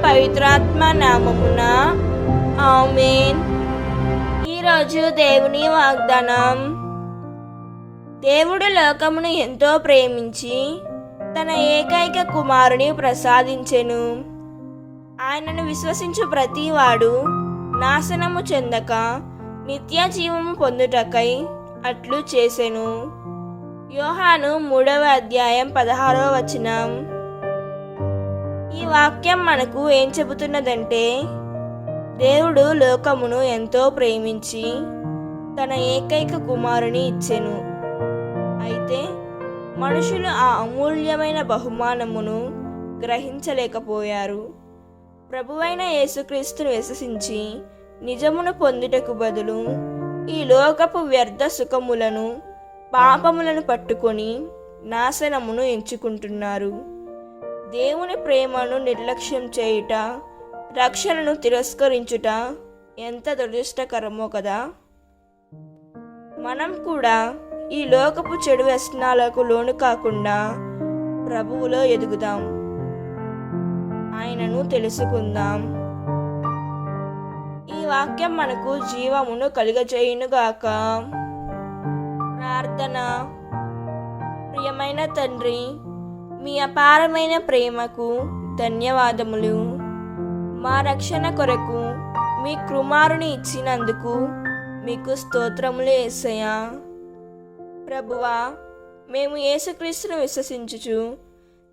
పవిత్రాత్మ నామమున ఆమేన్. ఈరోజు దేవుని వాగ్దానం. దేవుడు లోకమును ఎంతో ప్రేమించి తన ఏకైక కుమారుని ప్రసాదించెను. ఆయనను విశ్వసించు ప్రతివాడు నాశనము చెందక నిత్య జీవము పొందుటకై అట్లు చేసెను. యోహాను 3వ అధ్యాయం 16వ వచనం. ఈ వాక్యం మనకు ఏం చెబుతున్నదంటే, దేవుడు లోకమును ఎంతో ప్రేమించి తన ఏకైక కుమారుని ఇచ్చెను. అయితే మనుషులు ఆ అమూల్యమైన బహుమానమును గ్రహించలేకపోయారు. ప్రభువైన యేసుక్రీస్తును విశ్వసించి నిజమును పొందుటకు బదులు ఈ లోకపు వ్యర్థ సుఖములను పాపములను పట్టుకొని నాశనమును ఎంచుకుంటున్నారు. దేవుని ప్రేమను నిర్లక్ష్యం చేయుట, రక్షణను తిరస్కరించుట ఎంత దురదృష్టకరమో కదా. మనం కూడా ఈ లోకపు చెడు వ్యసనాలకు లోను కాకుండా ప్రభువులో ఎదుగుదాం, ఆయనను తెలుసుకుందాం. ఈ వాక్యం మనకు జీవమును కలుగజేయునుగాక. ప్రార్థన. ప్రియమైన తండ్రి, మీ అపారమైన ప్రేమకు ధన్యవాదములు. మా రక్షణ కొరకు మీ కుమారుని ఇచ్చినందుకు మీకు స్తోత్రములు యేసయ్యా. ప్రభువా, మేము యేసుక్రీస్తును విశ్వసించుచు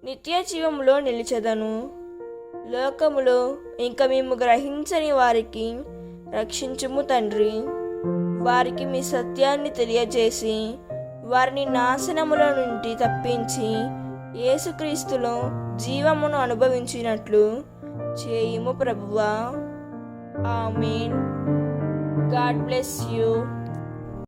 నిత్య జీవములో నిలిచెదను. లోకములో ఇంక మేము గ్రహించని వారికి రక్షించుము తండ్రి. వారికి మీ సత్యాన్ని తెలియజేసి వారిని నాశనముల నుండి తప్పించి యేసుక్రీస్తులో జీవమును అనుభవించినట్లు చేయుము ప్రభువా. ఆమేన్. God bless you.